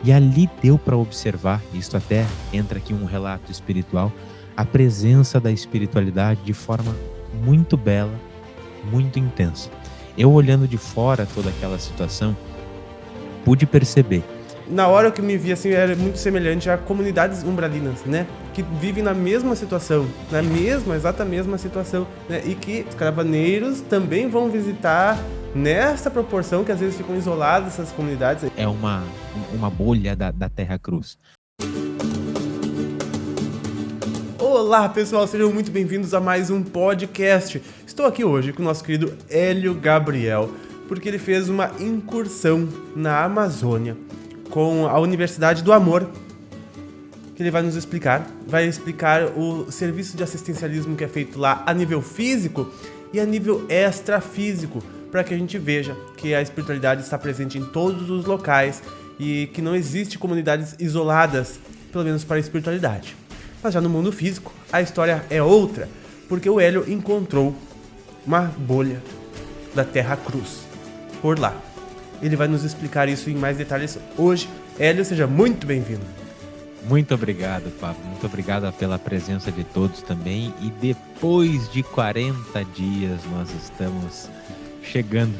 E ali deu para observar, isto até entra aqui um relato espiritual, a presença da espiritualidade de forma muito bela, muito intensa. Eu olhando de fora toda aquela situação, pude perceber. Na hora que eu me vi assim, era muito semelhante a comunidades umbralinas, né? Que vivem na mesma situação, exata mesma situação, né? E que os caravaneiros também vão visitar nessa proporção que às vezes ficam isoladas essas comunidades. É uma bolha da Terra Cruz. Olá pessoal, sejam muito bem-vindos a mais um podcast. Estou aqui hoje com o nosso querido Hélio Gabriel, porque ele fez uma incursão na Amazônia com a Universidade do Amor, que ele vai nos explicar. Vai explicar o serviço de assistencialismo que é feito lá a nível físico e a nível extrafísico, para que a gente veja que a espiritualidade está presente em todos os locais e que não existe comunidades isoladas, pelo menos para a espiritualidade. Mas já no mundo físico, a história é outra, porque o Hélio encontrou uma bolha da Terra Cruz por lá. Ele vai nos explicar isso em mais detalhes hoje. Hélio, seja muito bem-vindo. Muito obrigado, Pablo. Muito obrigado pela presença de todos também. E depois de 40 dias, nós estamos chegando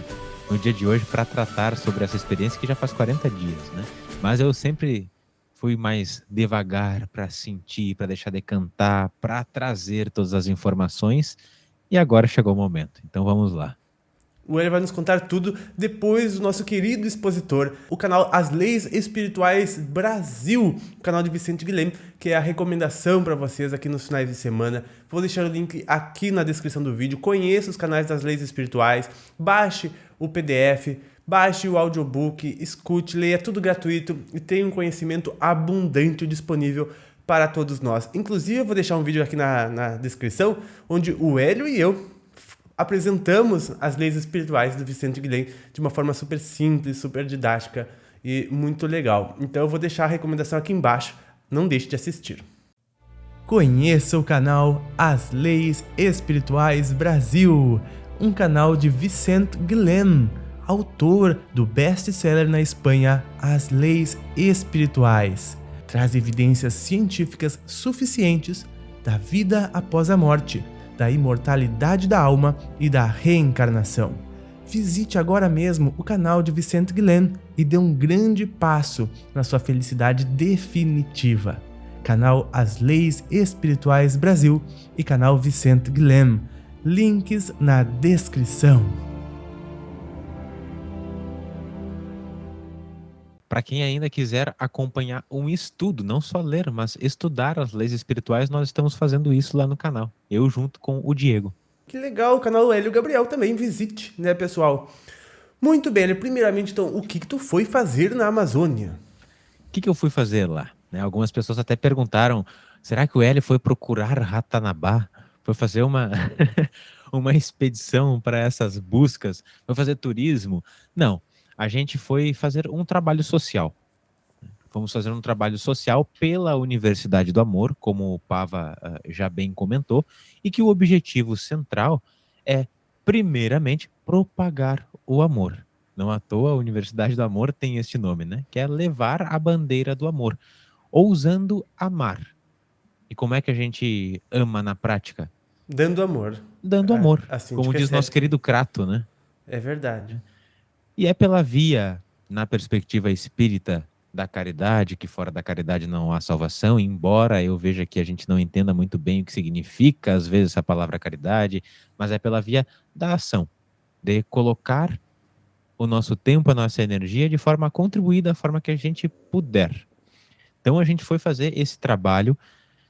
no dia de hoje para tratar sobre essa experiência que já faz 40 dias, né? Mas eu sempre fui mais devagar para sentir, para deixar decantar, para trazer todas as informações. E agora chegou o momento. Então vamos lá. O Hélio vai nos contar tudo depois do nosso querido expositor, o canal As Leis Espirituais Brasil, o canal de Vicente Guilhem, que é a recomendação para vocês aqui nos finais de semana. Vou deixar o link aqui na descrição do vídeo. Conheça os canais das Leis Espirituais, baixe o PDF, baixe o audiobook, escute, leia, tudo gratuito e tenha um conhecimento abundante disponível para todos nós. Inclusive, eu vou deixar um vídeo aqui na descrição, onde o Hélio e eu apresentamos as leis espirituais do Vicente Guilhem de uma forma super simples, super didática e muito legal. Então eu vou deixar a recomendação aqui embaixo, não deixe de assistir. Conheça o canal As Leis Espirituais Brasil, um canal de Vicente Guilhem, autor do best-seller na Espanha As Leis Espirituais. Traz evidências científicas suficientes da vida após a morte, da imortalidade da alma e da reencarnação. Visite agora mesmo o canal de Vicente Guilhem e dê um grande passo na sua felicidade definitiva. Canal As Leis Espirituais Brasil e canal Vicente Guilhem. Links na descrição. Para quem ainda quiser acompanhar um estudo, não só ler, mas estudar as leis espirituais, nós estamos fazendo isso lá no canal. Eu junto com o Diego. Que legal, o canal Hélio Gabriel também, visite, né, pessoal? Muito bem, primeiramente, então, o que tu foi fazer na Amazônia? O que eu fui fazer lá? Né, algumas pessoas até perguntaram, será que o Hélio foi procurar Ratanabá? Foi fazer uma, uma expedição para essas buscas? Foi fazer turismo? Não. A gente foi fazer um trabalho social. Fomos fazer um trabalho social pela Universidade do Amor, como o Pava já bem comentou, e que o objetivo central é, primeiramente, propagar o amor. Não à toa a Universidade do Amor tem este nome, né? Que é levar a bandeira do amor, ousando amar. E como é que a gente ama na prática? Dando amor. Dando amor, Assim como diz nosso querido Crato, né? É verdade. E é pela via, na perspectiva espírita, da caridade, que fora da caridade não há salvação, embora eu veja que a gente não entenda muito bem o que significa, às vezes, essa palavra caridade, mas é pela via da ação, de colocar o nosso tempo, a nossa energia de forma a contribuir da forma que a gente puder. Então a gente foi fazer esse trabalho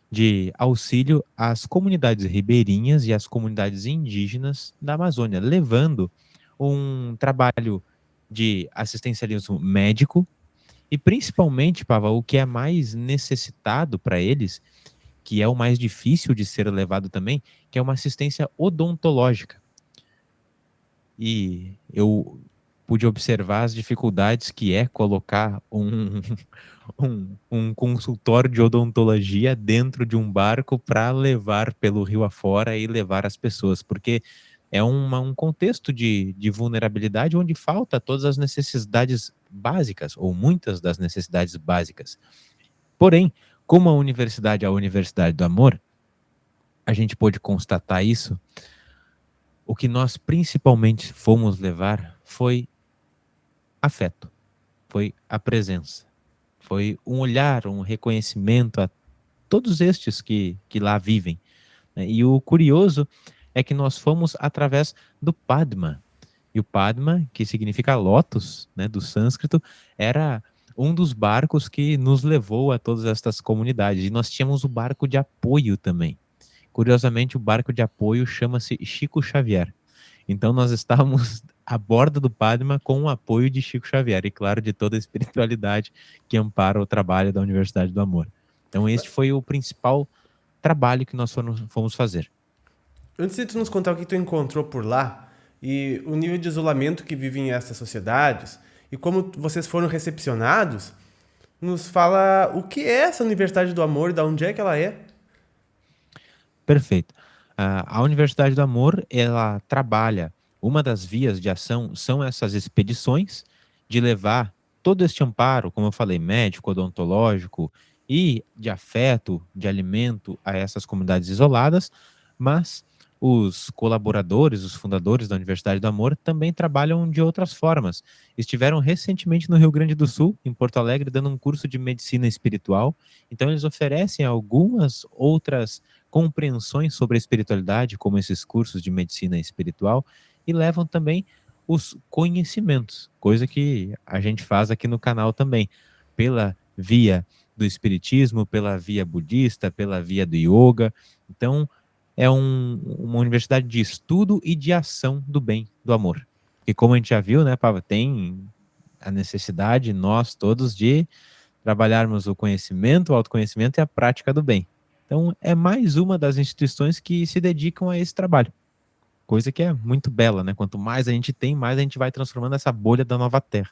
de auxílio às comunidades ribeirinhas e às comunidades indígenas da Amazônia, levando um trabalho de assistencialismo médico e principalmente, Pava, o que é mais necessitado para eles, que é o mais difícil de ser levado também, que é uma assistência odontológica. E eu pude observar as dificuldades que é colocar um consultório de odontologia dentro de um barco para levar pelo rio afora e levar as pessoas, porque é um contexto de vulnerabilidade onde falta todas as necessidades básicas, ou muitas das necessidades básicas. Porém, como a universidade é a universidade do amor, a gente pôde constatar isso. O que nós principalmente fomos levar foi afeto, foi a presença, foi um olhar, um reconhecimento a todos estes que lá vivem, né? E o curioso é que nós fomos através do Padma. E o Padma, que significa lótus, né, do sânscrito, era um dos barcos que nos levou a todas estas comunidades. E nós tínhamos o barco de apoio também. Curiosamente, o barco de apoio chama-se Chico Xavier. Então, nós estávamos a bordo do Padma com o apoio de Chico Xavier e, claro, de toda a espiritualidade que ampara o trabalho da Universidade do Amor. Então, este foi o principal trabalho que nós fomos fazer. Antes de tu nos contar o que tu encontrou por lá e o nível de isolamento que vivem essas sociedades e como vocês foram recepcionados, nos fala o que é essa Universidade do Amor e de onde é que ela é. Perfeito. A Universidade do Amor, ela trabalha, uma das vias de ação são essas expedições de levar todo este amparo, como eu falei, médico, odontológico e de afeto, de alimento a essas comunidades isoladas, mas os colaboradores, os fundadores da Universidade do Amor também trabalham de outras formas. Estiveram recentemente no Rio Grande do Sul, em Porto Alegre, dando um curso de medicina espiritual. Então, eles oferecem algumas outras compreensões sobre a espiritualidade, como esses cursos de medicina espiritual, e levam também os conhecimentos, coisa que a gente faz aqui no canal também, pela via do espiritismo, pela via budista, pela via do yoga. Então, é uma universidade de estudo e de ação do bem, do amor. E como a gente já viu, né, Pava, tem a necessidade, nós todos, de trabalharmos o conhecimento, o autoconhecimento e a prática do bem. Então, é mais uma das instituições que se dedicam a esse trabalho. Coisa que é muito bela, né? Quanto mais a gente tem, mais a gente vai transformando essa bolha da nova terra.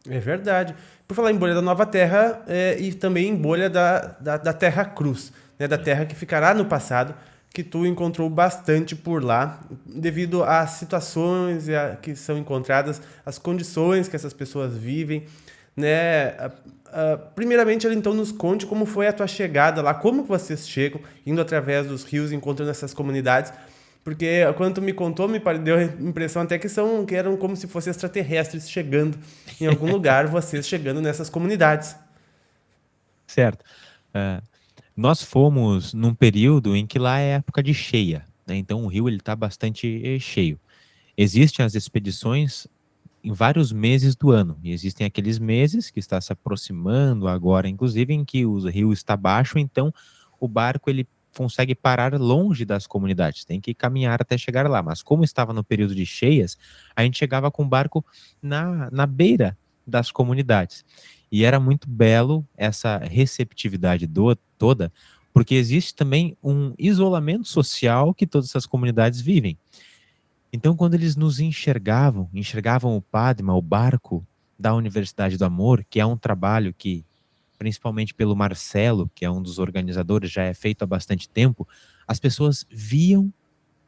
É verdade. Por falar em bolha da nova terra e também em bolha da Terra Cruz, né, da terra que ficará no passado, que tu encontrou bastante por lá, devido às situações que são encontradas, as condições que essas pessoas vivem, né? Primeiramente, ela então nos conte como foi a tua chegada lá, como que vocês chegam, indo através dos rios, encontrando essas comunidades, porque quando tu me contou, deu a impressão até que eram como se fossem extraterrestres chegando em algum lugar, vocês chegando nessas comunidades. Certo. Nós fomos num período em que lá é época de cheia, né? Então o rio ele está bastante cheio. Existem as expedições em vários meses do ano, e existem aqueles meses que está se aproximando agora, inclusive, em que o rio está baixo, então o barco ele consegue parar longe das comunidades, tem que caminhar até chegar lá. Mas como estava no período de cheias, a gente chegava com o barco na beira das comunidades. E era muito belo essa receptividade toda, porque existe também um isolamento social que todas essas comunidades vivem. Então, quando eles nos enxergavam o Padma, o barco da Universidade do Amor, que é um trabalho que, principalmente pelo Marcelo, que é um dos organizadores, já é feito há bastante tempo, as pessoas viam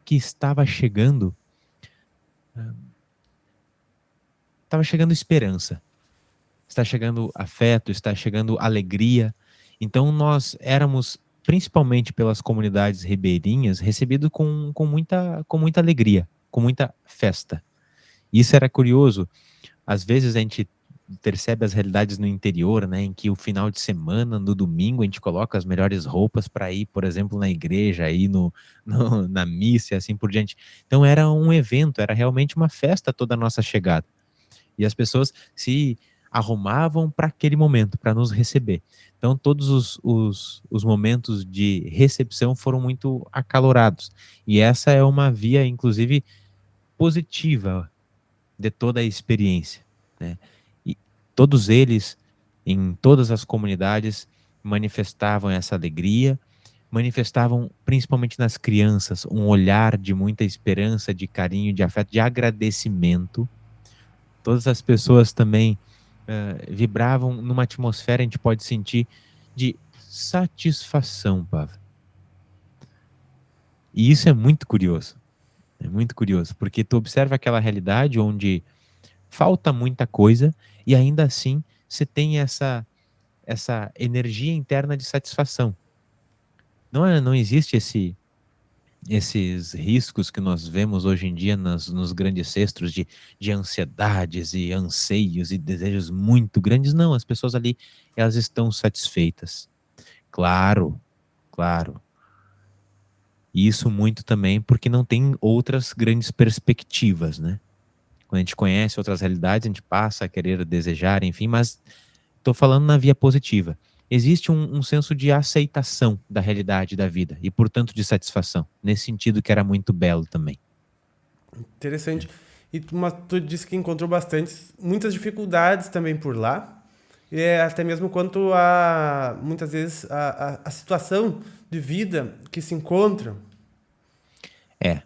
que estava chegando esperança, está chegando afeto, está chegando alegria. Então, nós éramos, principalmente pelas comunidades ribeirinhas, recebidos com muita alegria, com muita festa. Isso era curioso. Às vezes a gente percebe as realidades no interior, né, em que o final de semana, no domingo, a gente coloca as melhores roupas para ir, por exemplo, na igreja, ir na missa e assim por diante. Então era um evento, era realmente uma festa toda a nossa chegada. E as pessoas se arrumavam para aquele momento, para nos receber. Então todos os momentos de recepção foram muito acalorados. E essa é uma via, inclusive, positiva de toda a experiência, né? E todos eles, em todas as comunidades, manifestavam essa alegria, manifestavam principalmente nas crianças um olhar de muita esperança, de carinho, de afeto, de agradecimento. Todas as pessoas também vibravam numa atmosfera, a gente pode sentir, de satisfação, Pava. E isso é muito curioso. É muito curioso, porque tu observa aquela realidade onde falta muita coisa e ainda assim você tem essa energia interna de satisfação. Não existe esses riscos que nós vemos hoje em dia nos grandes cestros de ansiedades e anseios e desejos muito grandes. Não, as pessoas ali, elas estão satisfeitas. Claro, claro. E isso muito também porque não tem outras grandes perspectivas, né? Quando a gente conhece outras realidades, a gente passa a querer desejar, enfim, mas estou falando na via positiva. Existe um senso de aceitação da realidade da vida e, portanto, de satisfação. Nesse sentido que era muito belo também. Interessante. E tu disse que encontrou muitas dificuldades também por lá. E até mesmo quanto a, muitas vezes, a situação de vida que se encontra. É.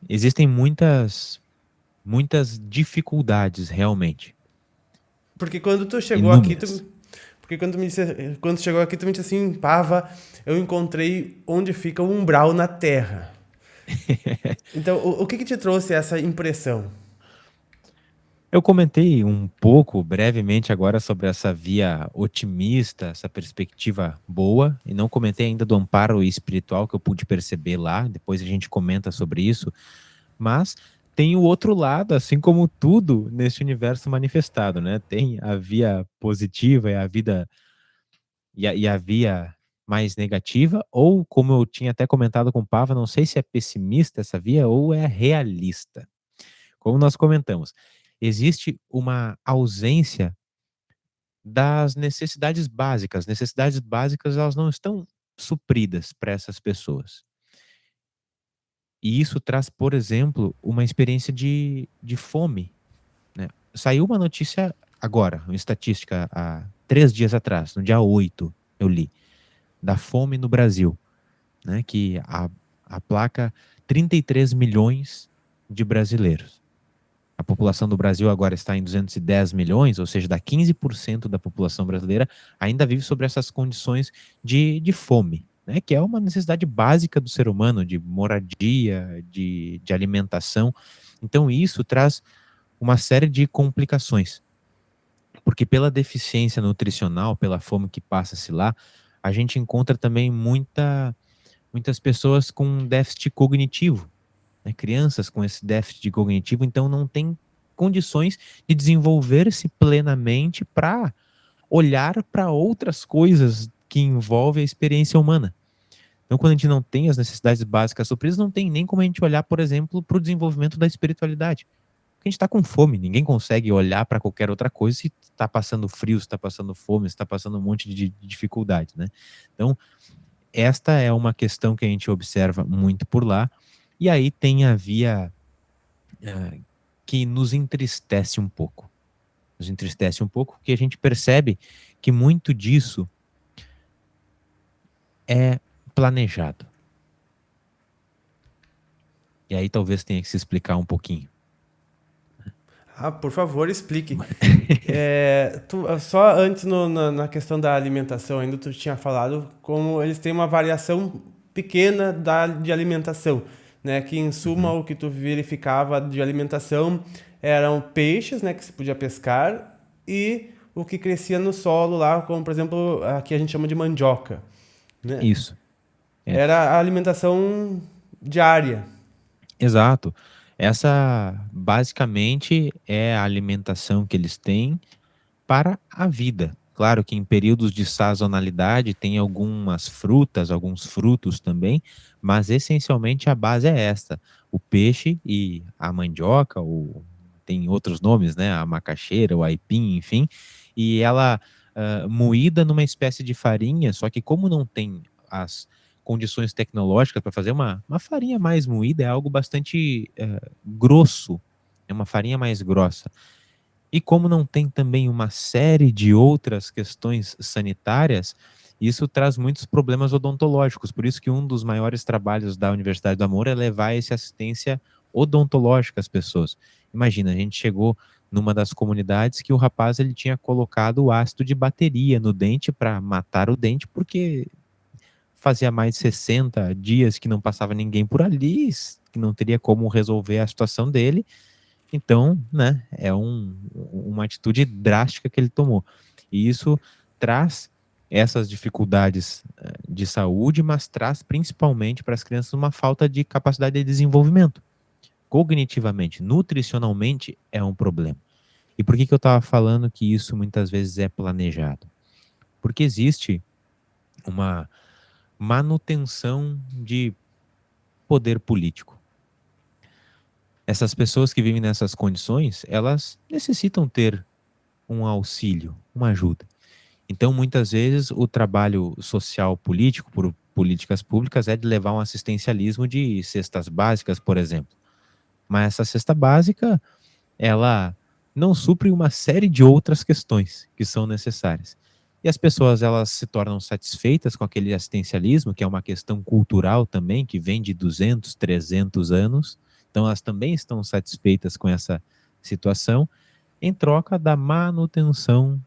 Existem muitas dificuldades, realmente. Porque quando tu chegou aqui, Inúmeras. porque quando tu chegou aqui, tu me disse assim, Pava, eu encontrei onde fica o umbral na Terra. Então, o que te trouxe essa impressão? Eu comentei um pouco, brevemente, agora sobre essa via otimista, essa perspectiva boa, e não comentei ainda do amparo espiritual que eu pude perceber lá, depois a gente comenta sobre isso, mas tem o outro lado, assim como tudo nesse universo manifestado, né? Tem a via positiva e a vida e a via mais negativa, ou como eu tinha até comentado com o Pava, não sei se é pessimista essa via ou é realista. Como nós comentamos, existe uma ausência das necessidades básicas. Necessidades básicas, elas não estão supridas para essas pessoas. E isso traz, por exemplo, uma experiência de fome, né? Saiu uma notícia agora, uma estatística há 3 dias atrás, no dia 8, eu li, da fome no Brasil, né? Que a placa 33 milhões de brasileiros. A população do Brasil agora está em 210 milhões, ou seja, dá 15% da população brasileira ainda vive sobre essas condições de fome, né? Que é uma necessidade básica do ser humano, de moradia, de alimentação. Então, isso traz uma série de complicações, porque pela deficiência nutricional, pela fome que passa-se lá, a gente encontra também muitas pessoas com déficit cognitivo, né? Crianças com esse déficit cognitivo, então não tem condições de desenvolver-se plenamente para olhar para outras coisas que envolvem a experiência humana. Então, quando a gente não tem as necessidades básicas supridas, não tem nem como a gente olhar, por exemplo, para o desenvolvimento da espiritualidade. Porque a gente está com fome, ninguém consegue olhar para qualquer outra coisa se está passando frio, se está passando fome, se está passando um monte de dificuldade, né? Então, esta é uma questão que a gente observa muito por lá. E aí tem a via que nos entristece um pouco. Nos entristece um pouco porque a gente percebe que muito disso é planejado. E aí talvez tenha que se explicar um pouquinho. Ah, por favor, explique. Só antes na questão da alimentação, ainda tu tinha falado como eles têm uma variação pequena de alimentação, né? Que em suma Uhum. o que tu verificava de alimentação eram peixes, né? Que se podia pescar e o que crescia no solo lá, como por exemplo aqui a gente chama de mandioca, né? Isso. É. Era a alimentação diária. Exato. Essa basicamente é a alimentação que eles têm para a vida. Claro que em períodos de sazonalidade tem algumas frutas, alguns frutos também, mas essencialmente a base é esta: o peixe e a mandioca, ou tem outros nomes, né? A macaxeira, o aipim, enfim, e ela moída numa espécie de farinha, só que como não tem as condições tecnológicas para fazer uma farinha mais moída, é algo bastante grosso, é uma farinha mais grossa. E como não tem também uma série de outras questões sanitárias, isso traz muitos problemas odontológicos. Por isso que um dos maiores trabalhos da Universidade do Amor é levar essa assistência odontológica às pessoas. Imagina, a gente chegou numa das comunidades que o rapaz ele tinha colocado o ácido de bateria no dente para matar o dente, porque fazia mais de 60 dias que não passava ninguém por ali, que não teria como resolver a situação dele. Então, né, é uma atitude drástica que ele tomou. E isso traz essas dificuldades de saúde, mas traz principalmente para as crianças uma falta de capacidade de desenvolvimento. Cognitivamente, nutricionalmente, é um problema. E por que eu estava falando que isso muitas vezes é planejado? Porque existe uma manutenção de poder político. Essas pessoas que vivem nessas condições, elas necessitam ter um auxílio, uma ajuda. Então, muitas vezes, o trabalho social político, por políticas públicas, é de levar um assistencialismo de cestas básicas, por exemplo. Mas essa cesta básica, ela não supre uma série de outras questões que são necessárias. E as pessoas, elas se tornam satisfeitas com aquele assistencialismo, que é uma questão cultural também, que vem de 200, 300 anos. Então, elas também estão satisfeitas com essa situação, em troca da manutenção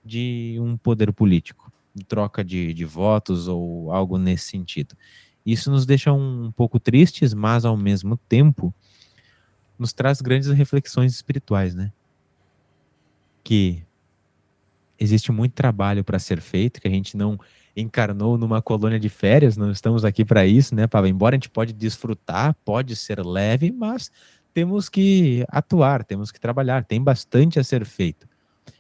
de um poder político, em troca de votos ou algo nesse sentido. Isso nos deixa um pouco tristes, mas ao mesmo tempo nos traz grandes reflexões espirituais, né? Que existe muito trabalho para ser feito, que a gente não encarnou numa colônia de férias, não estamos aqui para isso, né, Pablo? Embora a gente pode desfrutar, pode ser leve, mas temos que atuar, temos que trabalhar, tem bastante a ser feito.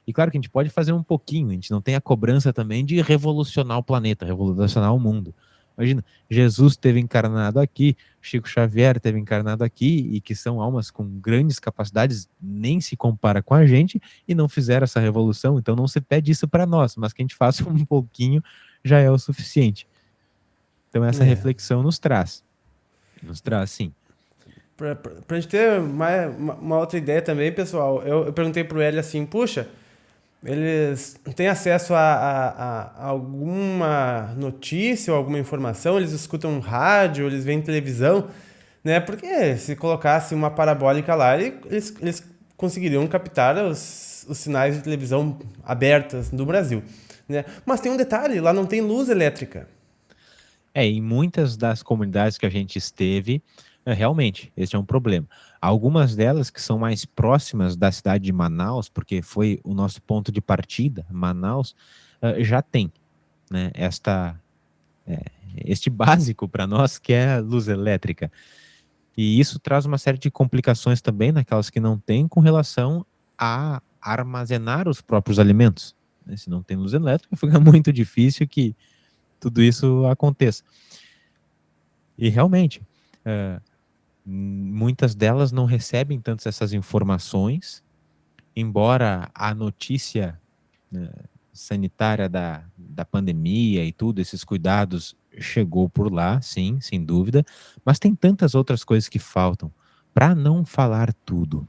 E claro que a gente pode fazer um pouquinho, a gente não tem a cobrança também de revolucionar o planeta, revolucionar o mundo. Imagina, Jesus teve encarnado aqui, Chico Xavier teve encarnado aqui, e que são almas com grandes capacidades, nem se compara com a gente, e não fizeram essa revolução, então não se pede isso para nós, mas que a gente faça um pouquinho já é o suficiente. Então essa reflexão nos traz sim. Pra gente ter uma outra ideia também, pessoal, eu perguntei pro Hélio assim, puxa, eles têm acesso a alguma notícia ou alguma informação, eles escutam rádio, eles veem televisão, né? Porque se colocasse uma parabólica lá, eles conseguiriam captar os sinais de televisão abertas do Brasil, né? Mas tem um detalhe, lá não tem luz elétrica. Em muitas das comunidades que a gente esteve, realmente, esse é um problema. Algumas delas que são mais próximas da cidade de Manaus, porque foi o nosso ponto de partida, Manaus, já tem, né, este básico para nós que é a luz elétrica. E isso traz uma série de complicações também naquelas que não têm com relação a armazenar os próprios alimentos, né? Se não tem luz elétrica, fica muito difícil que tudo isso aconteça. E realmente, muitas delas não recebem tantas essas informações, embora a notícia, né, sanitária da pandemia e tudo, esses cuidados chegou por lá, sim, sem dúvida, mas tem tantas outras coisas que faltam, para não falar tudo.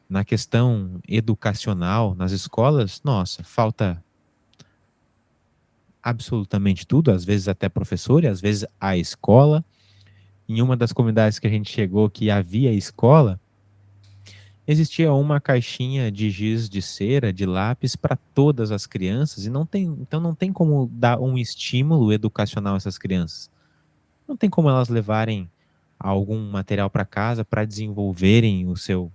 Na questão educacional, nas escolas, nossa, falta absolutamente tudo, às vezes até professor, e às vezes a escola. Em uma das comunidades que a gente chegou que havia escola, existia uma caixinha de giz de cera, de lápis para todas as crianças, e então não tem como dar um estímulo educacional a essas crianças. Não tem como elas levarem algum material para casa para desenvolverem o seu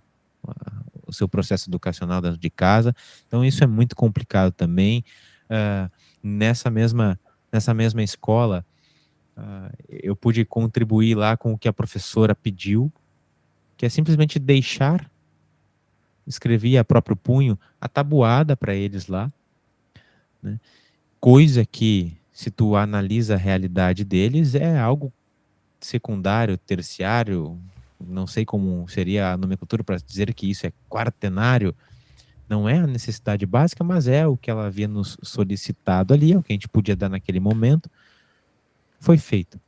processo educacional dentro de casa. Então isso é muito complicado também. Uh, nessa mesma escola, eu pude contribuir lá com o que a professora pediu, que é simplesmente deixar, escrevi a próprio punho, a tabuada para eles lá, né? Coisa que, se tu analisa a realidade deles, é algo secundário, terciário, não sei como seria a nomenclatura para dizer que isso é quaternário, não é a necessidade básica, mas é o que ela havia nos solicitado ali, é o que a gente podia dar naquele momento, foi feito.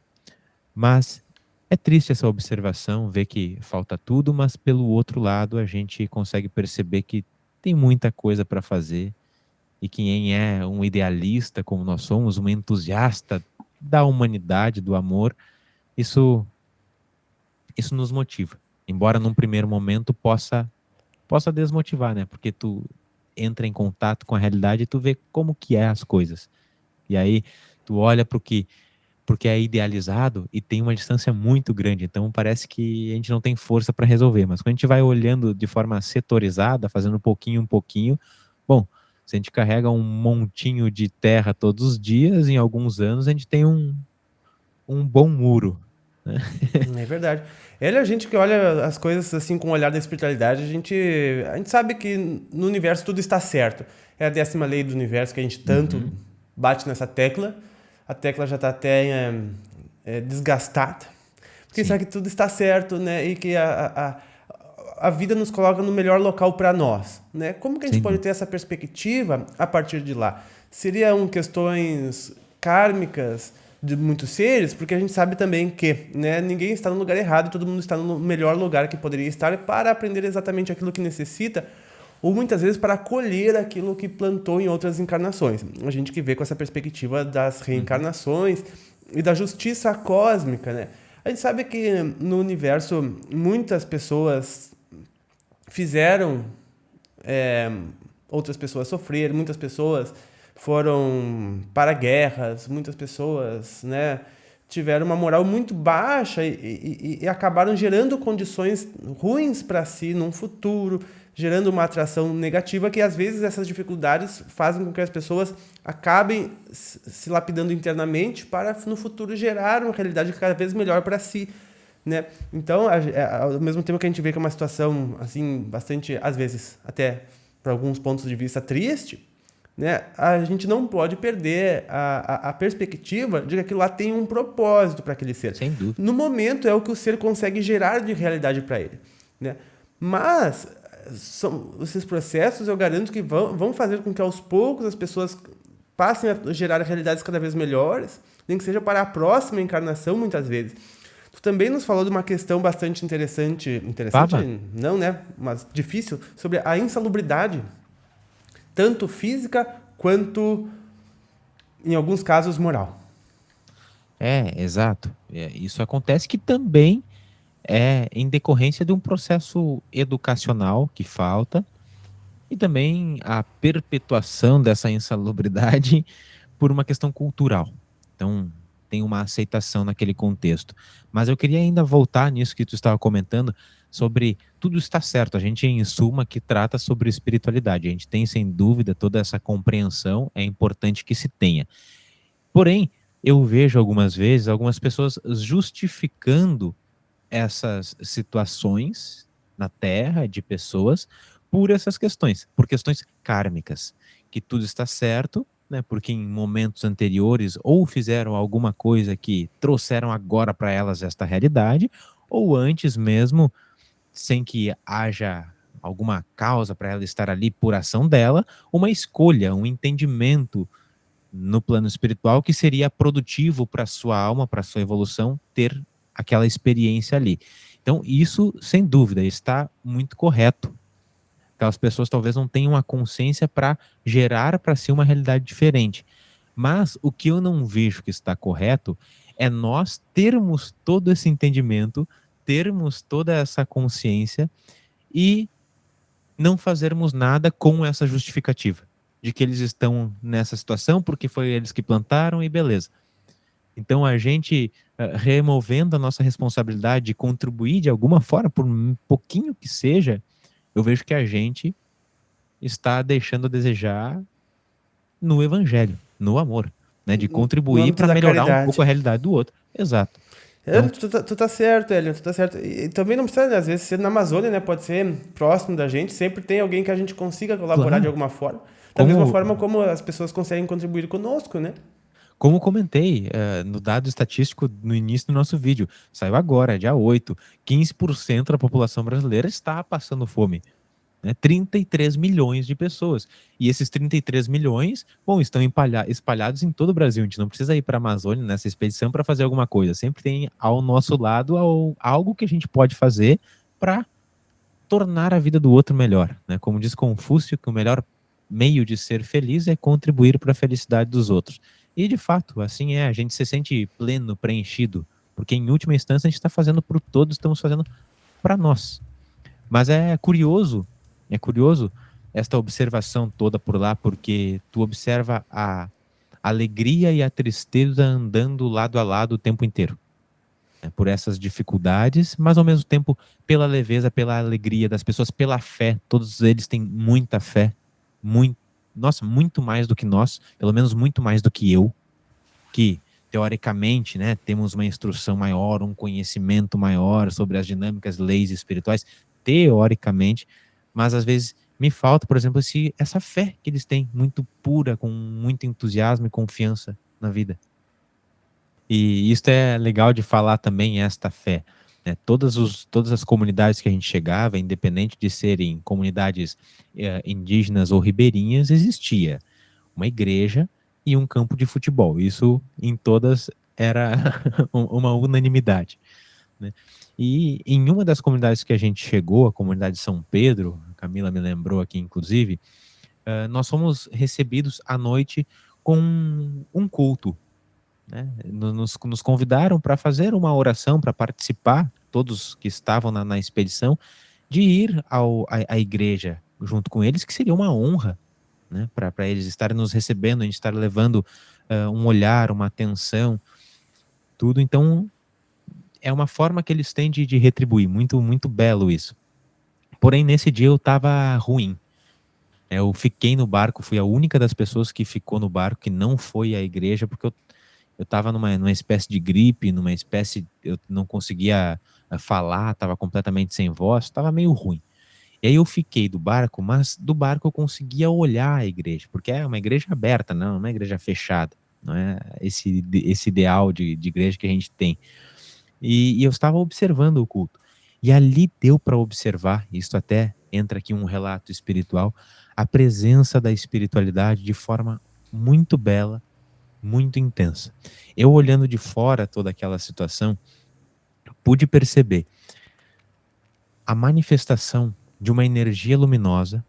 Mas é triste essa observação, ver que falta tudo, mas pelo outro lado a gente consegue perceber que tem muita coisa para fazer, e quem é um idealista como nós somos, um entusiasta da humanidade, do amor, isso nos motiva. Embora num primeiro momento possa desmotivar, né? Porque tu entra em contato com a realidade e tu vê como que é as coisas. E aí tu olha para o que porque é idealizado e tem uma distância muito grande, então parece que a gente não tem força para resolver, mas quando a gente vai olhando de forma setorizada, fazendo um pouquinho, bom, se a gente carrega um montinho de terra todos os dias, em alguns anos a gente tem um bom muro, né? É verdade. Ele é a gente que olha as coisas assim com o olhar da espiritualidade, a gente sabe que no universo tudo está certo. É a 10ª lei do universo que a gente tanto bate nessa tecla. A tecla já está até desgastada. Porque Sim, sabe que tudo está certo, né? E que a vida nos coloca no melhor local para nós, né? Como que a gente sem pode dúvida. ter essa perspectiva a partir de lá? Seriam questões kármicas de muitos seres, porque a gente sabe também que, né, ninguém está no lugar errado, todo mundo está no melhor lugar que poderia estar para aprender exatamente aquilo que necessita, ou muitas vezes para colher aquilo que plantou em outras encarnações. A gente que vê com essa perspectiva das reencarnações e da justiça cósmica, né? A gente sabe que no universo muitas pessoas fizeram outras pessoas sofrer, muitas pessoas foram para guerras, muitas pessoas, né, tiveram uma moral muito baixa e acabaram gerando condições ruins para si num futuro, gerando uma atração negativa que às vezes essas dificuldades fazem com que as pessoas acabem se lapidando internamente para no futuro gerar uma realidade cada vez melhor para si, né? Então, ao mesmo tempo que a gente vê que é uma situação assim bastante, às vezes, até para alguns pontos de vista triste, né? A gente não pode perder a perspectiva de que aquilo lá tem um propósito para aquele ser. Sem dúvida. No momento é o que o ser consegue gerar de realidade para ele, né? Mas esses processos eu garanto que vão fazer com que aos poucos as pessoas passem a gerar realidades cada vez melhores, nem que seja para a próxima encarnação muitas vezes. Tu também nos falou de uma questão bastante interessante, Fava? não, né? Mas difícil, sobre a insalubridade, tanto física quanto, em alguns casos, moral. Exato. Isso acontece que também é em decorrência de um processo educacional que falta e também a perpetuação dessa insalubridade por uma questão cultural. Então, tem uma aceitação naquele contexto. Mas eu queria ainda voltar nisso que tu estava comentando sobre tudo está certo. A gente, em suma, que trata sobre espiritualidade. A gente tem, sem dúvida, toda essa compreensão, é importante que se tenha. Porém, eu vejo algumas vezes algumas pessoas justificando essas situações na Terra de pessoas por essas questões, por questões kármicas, que tudo está certo, né? Porque em momentos anteriores ou fizeram alguma coisa que trouxeram agora para elas esta realidade, ou antes mesmo, sem que haja alguma causa para ela estar ali por ação dela, uma escolha, um entendimento no plano espiritual que seria produtivo para sua alma, para sua evolução, ter aquela experiência ali. Então, isso, sem dúvida, está muito correto. Aquelas pessoas talvez não tenham a consciência para gerar para si uma realidade diferente. Mas o que eu não vejo que está correto é nós termos todo esse entendimento, termos toda essa consciência e não fazermos nada com essa justificativa de que eles estão nessa situação porque foi eles que plantaram e beleza. Então a gente removendo a nossa responsabilidade de contribuir de alguma forma, por um pouquinho que seja, eu vejo que a gente está deixando a desejar no evangelho, no amor, né, de No contribuir âmbito para da melhorar um pouco caridade. a realidade do outro. Exato. Então, Tu tá certo, Hélio, tu tá certo. E também não precisa, né, às vezes, ser na Amazônia, né? Pode ser próximo da gente, sempre tem alguém que a gente consiga colaborar de claro, alguma forma. Da mesma como forma como as pessoas conseguem contribuir conosco, né? Como comentei no dado estatístico no início do nosso vídeo, saiu agora, dia 8, 15% da população brasileira está passando fome. Né? 33 milhões de pessoas. E esses 33 milhões, bom, estão espalhados em todo o Brasil. A gente não precisa ir para a Amazônia nessa expedição para fazer alguma coisa. Sempre tem ao nosso lado algo que a gente pode fazer para tornar a vida do outro melhor. Né? Como diz Confúcio, que o melhor meio de ser feliz é contribuir para a felicidade dos outros. E de fato, assim é, a gente se sente pleno, preenchido, porque em última instância a gente está fazendo por todos, estamos fazendo para nós. Mas é curioso esta observação toda por lá, porque tu observa a alegria e a tristeza andando lado a lado o tempo inteiro, né? Por essas dificuldades, mas ao mesmo tempo pela leveza, pela alegria das pessoas, pela fé. Todos eles têm muita fé, muito, nossa, muito mais do que nós, pelo menos muito mais do que eu, que teoricamente, né, temos uma instrução maior, um conhecimento maior sobre as dinâmicas, leis espirituais, teoricamente, mas às vezes me falta, por exemplo, essa fé que eles têm, muito pura, com muito entusiasmo e confiança na vida. E isso é legal de falar também, esta fé, né? Todas as comunidades que a gente chegava, independente de serem comunidades indígenas ou ribeirinhas, existia uma igreja e um campo de futebol. Isso em todas era uma unanimidade, né? E em uma das comunidades que a gente chegou, a comunidade de São Pedro, a Camila me lembrou aqui, inclusive, nós fomos recebidos à noite com um culto, né? Nos convidaram para fazer uma oração, para participar, todos que estavam na expedição, de ir à igreja junto com eles, que seria uma honra, né, para eles estarem nos recebendo, a gente estar levando um olhar, uma atenção, tudo. Então, é uma forma que eles têm de retribuir, muito, muito belo isso. Porém, nesse dia eu estava ruim. Eu fiquei no barco, fui a única das pessoas que ficou no barco, que não foi à igreja, porque eu estava numa espécie de gripe, eu não conseguia falar, estava completamente sem voz, estava meio ruim. E aí eu fiquei do barco, mas do barco eu conseguia olhar a igreja, porque é uma igreja aberta, não é uma igreja fechada, não é esse ideal de igreja que a gente tem. E eu estava observando o culto. E ali deu para observar, isso até entra aqui um relato espiritual, a presença da espiritualidade de forma muito bela, muito intensa. Eu olhando de fora toda aquela situação, pude perceber a manifestação de uma energia luminosa,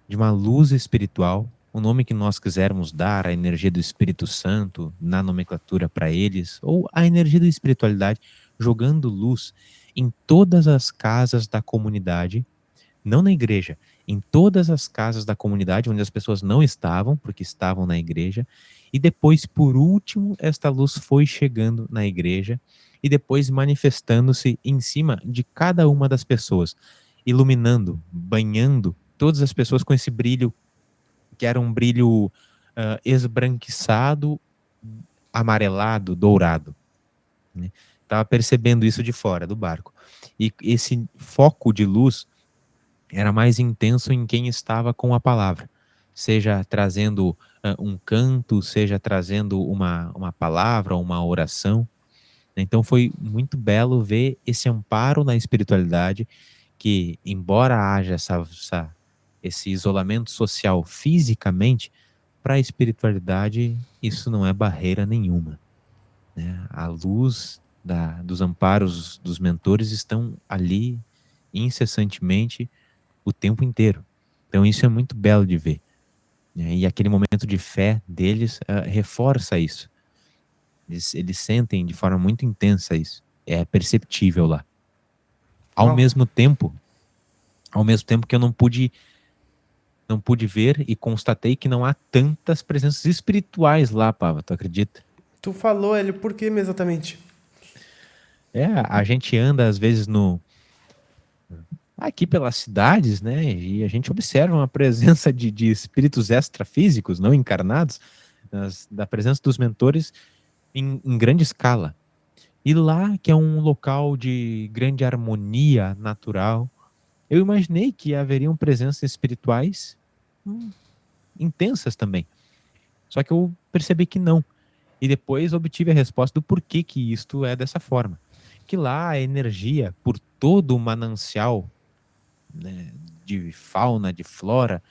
de uma luz espiritual, o nome que nós quisermos dar, a energia do Espírito Santo, na nomenclatura para eles, ou a energia da espiritualidade, jogando luz em todas as casas da comunidade, não na igreja, em todas as casas da comunidade onde as pessoas não estavam, porque estavam na igreja, e depois, por último, esta luz foi chegando na igreja e depois manifestando-se em cima de cada uma das pessoas, iluminando, banhando todas as pessoas com esse brilho, que era um brilho esbranquiçado, amarelado, dourado, né? Estava percebendo isso de fora do barco. E esse foco de luz era mais intenso em quem estava com a palavra, seja trazendo um canto, seja trazendo uma palavra, uma oração. Então foi muito belo ver esse amparo na espiritualidade, que embora haja esse isolamento social fisicamente, para a espiritualidade isso não é barreira nenhuma, né? A luz dos amparos dos mentores estão ali incessantemente o tempo inteiro. Então isso é muito belo de ver, né? E aquele momento de fé deles reforça isso. Eles sentem de forma muito intensa isso. É perceptível lá. Ao Uau. mesmo tempo que eu não pude ver e constatei que não há tantas presenças espirituais lá, Pava, tu acredita? Tu falou, ele, por que exatamente? A gente anda às vezes aqui pelas cidades, né, e a gente observa uma presença de espíritos extrafísicos, não encarnados, da presença dos mentores em grande escala. E lá, que é um local de grande harmonia natural, eu imaginei que haveriam presenças espirituais intensas também. Só que eu percebi que não. E depois obtive a resposta do porquê que isto é dessa forma. Que lá a energia, por todo o manancial, né, de fauna, de flora,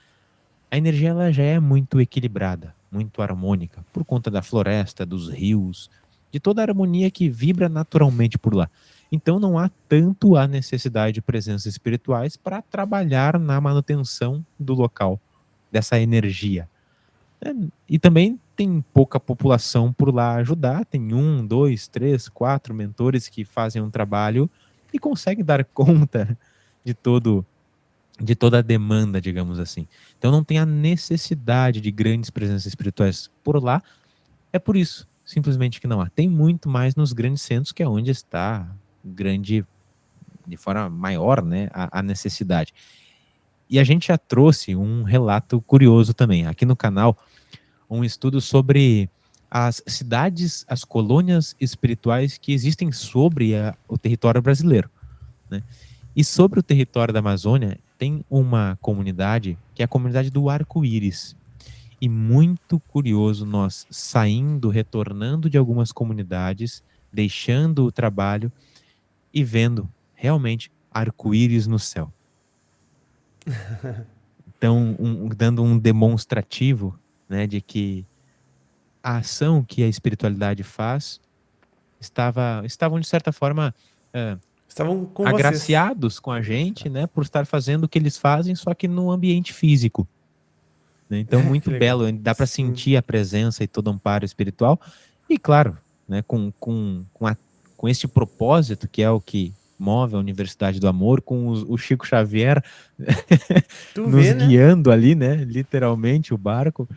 a energia ela já é muito equilibrada, muito harmônica, por conta da floresta, dos rios, de toda a harmonia que vibra naturalmente por lá. Então não há tanto a necessidade de presenças espirituais para trabalhar na manutenção do local, dessa energia. E também tem pouca população por lá ajudar, tem 1, 2, 3, 4 mentores que fazem um trabalho e conseguem dar conta de toda a demanda, digamos assim. Então não tem a necessidade de grandes presenças espirituais por lá, É por isso, simplesmente, que não há. Tem muito mais nos grandes centros, que é onde está grande, de forma maior, né, a necessidade. E a gente já trouxe um relato curioso também, aqui no canal, um estudo sobre as cidades, as colônias espirituais que existem sobre o território brasileiro, né? E sobre o território da Amazônia, tem uma comunidade, que é a comunidade do Arco-Íris. E muito curioso, nós saindo, retornando de algumas comunidades, deixando o trabalho e vendo realmente arco-íris no céu. Então, dando um demonstrativo, né, de que a ação que a espiritualidade faz estavam de certa forma Estavam com vocês. agraciados com a gente, né, por estar fazendo o que eles fazem, só que no ambiente físico, né? Então, Que muito legal. belo, dá para Sim. sentir a presença e todo o amparo espiritual. E claro, né, com este propósito, que é o que move a Universidade do Amor, com o Chico Xavier Tu nos vê, né? guiando ali, né, literalmente o barco,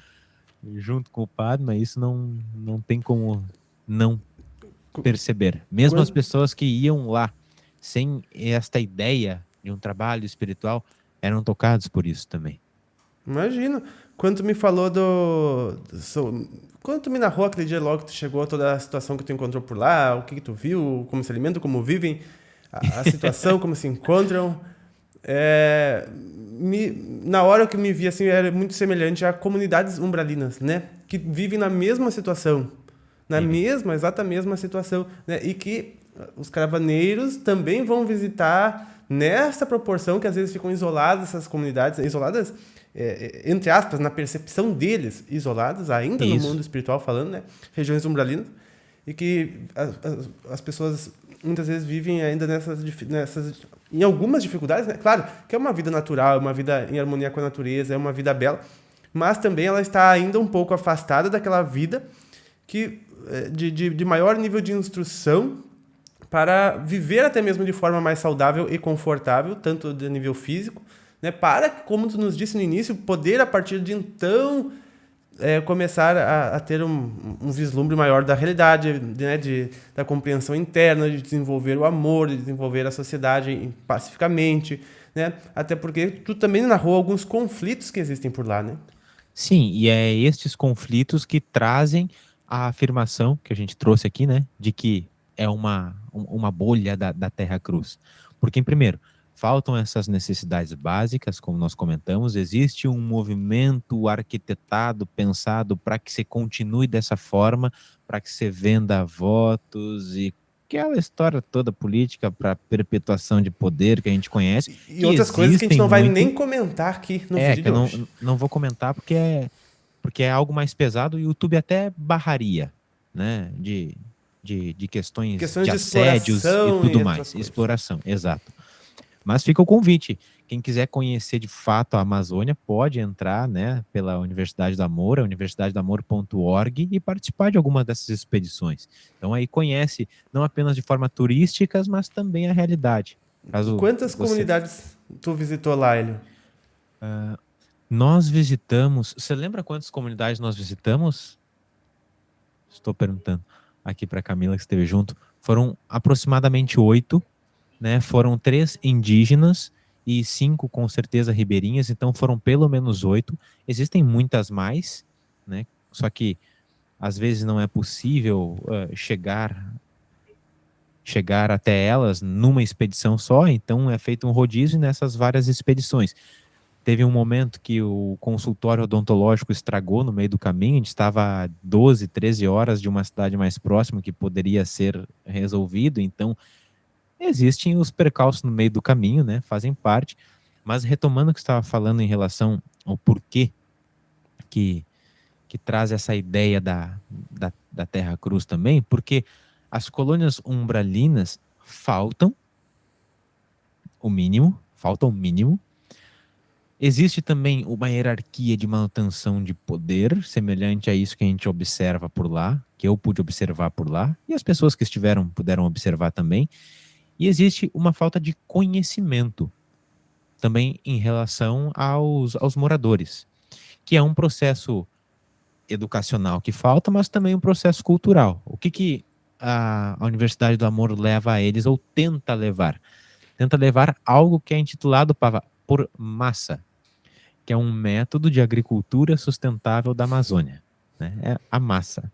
junto com o Padma. Isso não tem como não Qu- perceber. Mesmo as Quando, pessoas que iam lá sem esta ideia de um trabalho espiritual eram tocados por isso também. imagino. Quando tu me falou quando tu me narrou aquele dia logo que tu chegou, toda a situação que tu encontrou por lá, o que tu viu, como se alimentam, como vivem, a situação, como se encontram. É, na hora que me vi assim, era muito semelhante a comunidades umbralinas, né? Que vivem na mesma situação. Na Vivem. mesma, exata mesma situação, né? E que os caravaneiros também vão visitar nessa proporção que às vezes ficam isoladas essas comunidades, isoladas, entre aspas, na percepção deles, isoladas, ainda no mundo Isso. espiritual falando, né? Regiões umbralinas, e que as pessoas muitas vezes vivem ainda em algumas dificuldades, né? Claro que é uma vida natural, é uma vida em harmonia com a natureza, é uma vida bela, mas também ela está ainda um pouco afastada daquela vida que de maior nível de instrução para viver até mesmo de forma mais saudável e confortável, tanto de nível físico, né, para, como tu nos disse no início, poder a partir de então começar a ter um vislumbre maior da realidade, né, da compreensão interna, de desenvolver o amor, de desenvolver a sociedade pacificamente, né, até porque tu também narrou alguns conflitos que existem por lá, né? Sim, e é estes conflitos que trazem a afirmação que a gente trouxe aqui, né, de que é uma bolha da Terra Cruz. Porque, primeiro, faltam essas necessidades básicas, como nós comentamos, existe um movimento arquitetado, pensado para que se continue dessa forma, para que se venda votos e aquela história toda política para perpetuação de poder que a gente conhece, E que outras coisas que a gente existem não vai muito. nem comentar aqui no É, vídeo que de eu hoje. não vou comentar porque é algo mais pesado, e o YouTube até barraria, né? De questões Questões de de assédios e exploração e tudo outras mais. coisas. Exploração, exato. Mas fica o convite. Quem quiser conhecer de fato a Amazônia pode entrar, né, pela Universidade do Amor, a universidadedoamor.org, e participar de alguma dessas expedições. Então aí conhece não apenas de forma turística, mas também a realidade. Caso Quantas você comunidades tu visitou lá, Hélio? Nós visitamos. Você lembra quantas comunidades nós visitamos? Estou perguntando aqui para Camila, que esteve junto. Foram aproximadamente 8, né? Foram 3 indígenas e 5 com certeza ribeirinhas, então foram pelo menos 8. Existem muitas mais, né? Só que às vezes não é possível chegar até elas numa expedição só, então é feito um rodízio nessas várias expedições. Teve um momento que o consultório odontológico estragou no meio do caminho, a gente estava a 12, 13 horas de uma cidade mais próxima que poderia ser resolvido, então existem os percalços no meio do caminho, né? Fazem parte. Mas retomando o que você estava falando em relação ao porquê que, que traz essa ideia da Terra Cruz também, porque as colônias umbralinas faltam o mínimo. Existe também uma hierarquia de manutenção de poder, semelhante a isso que a gente observa por lá, que eu pude observar por lá, e as pessoas que estiveram puderam observar também. E existe uma falta de conhecimento também em relação aos moradores, que é um processo educacional que falta, mas também um processo cultural. O que a Universidade do Amor leva a eles, ou tenta levar? Tenta levar algo que é intitulado por massa, que é um método de agricultura sustentável da Amazônia, né? É a massa.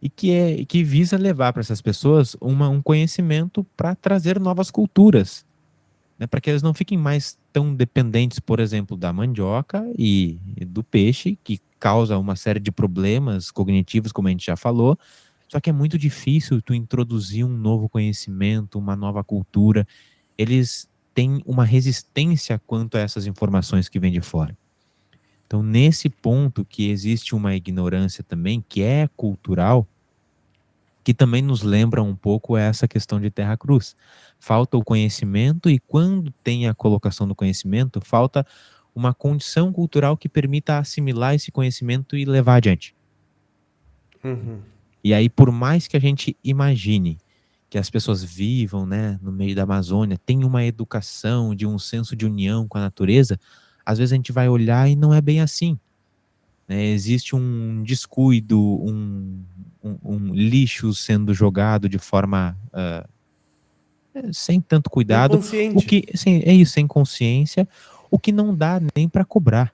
E que visa levar para essas pessoas um conhecimento para trazer novas culturas, né? Para que eles não fiquem mais tão dependentes, por exemplo, da mandioca e do peixe, que causa uma série de problemas cognitivos, como a gente já falou. Só que é muito difícil tu introduzir um novo conhecimento, uma nova cultura. Eles têm uma resistência quanto a essas informações que vêm de fora. Então, nesse ponto que existe uma ignorância também, que é cultural, que também nos lembra um pouco essa questão de terra cruz. Falta o conhecimento, e quando tem a colocação do conhecimento, falta uma condição cultural que permita assimilar esse conhecimento e levar adiante. Uhum. E aí, por mais que a gente imagine que as pessoas vivam, né, no meio da Amazônia, tenham uma educação, de um senso de união com a natureza, às vezes a gente vai olhar e não é bem assim, né? Existe um descuido, um lixo sendo jogado de forma sem tanto cuidado, Inconsciente. é isso, sem consciência, o que não dá nem para cobrar.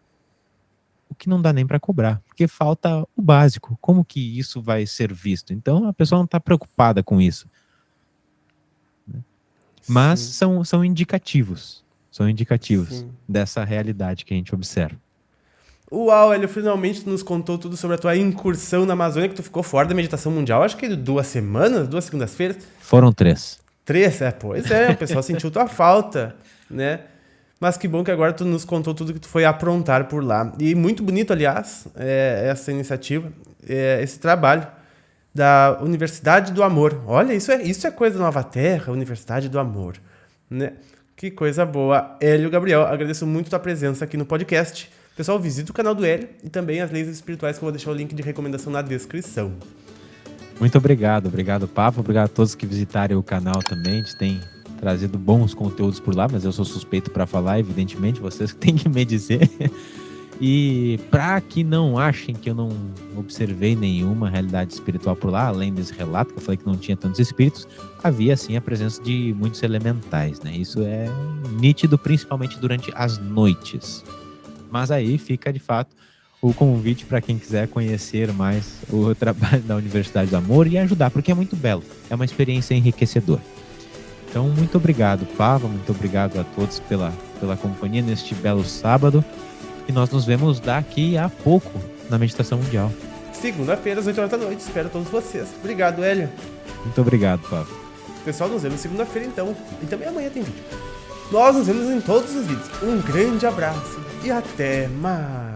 O que não dá nem para cobrar, porque falta o básico. Como que isso vai ser visto? Então a pessoa não está preocupada com isso. Mas são indicativos. São indicativos Sim. dessa realidade que a gente observa. Uau, Hélio, finalmente tu nos contou tudo sobre a tua incursão na Amazônia, que tu ficou fora da meditação mundial, acho que 2 semanas, 2 segundas-feiras. Foram 3. 3? Pois é, o pessoal sentiu tua falta, né? Mas que bom que agora tu nos contou tudo que tu foi aprontar por lá. E muito bonito, aliás, essa iniciativa, esse trabalho da Universidade do Amor. Olha, isso é coisa da Nova Terra, Universidade do Amor, né? Que coisa boa. Hélio Gabriel, agradeço muito tua presença aqui no podcast. Pessoal, visita o canal do Hélio e também as leis espirituais, que eu vou deixar o link de recomendação na descrição. Muito obrigado. Obrigado, Papa. Obrigado a todos que visitarem o canal também. A gente tem trazido bons conteúdos por lá, mas eu sou suspeito para falar, evidentemente, vocês que têm que me dizer. E para que não achem que eu não observei nenhuma realidade espiritual por lá, além desse relato que eu falei que não tinha tantos espíritos, havia sim a presença de muitos elementais, né? Isso é nítido, principalmente durante as noites. Mas aí fica de fato o convite para quem quiser conhecer mais o trabalho da Universidade do Amor e ajudar, porque é muito belo, é uma experiência enriquecedora. Então, muito obrigado, Pava, muito obrigado a todos pela companhia neste belo sábado. E nós nos vemos daqui a pouco na Meditação Mundial. Segunda-feira, às 8 horas da noite. Espero todos vocês. Obrigado, Hélio. Muito obrigado, Pava. Pessoal, nos vemos segunda-feira, então. E também amanhã tem vídeo. Nós nos vemos em todos os vídeos. Um grande abraço e até mais.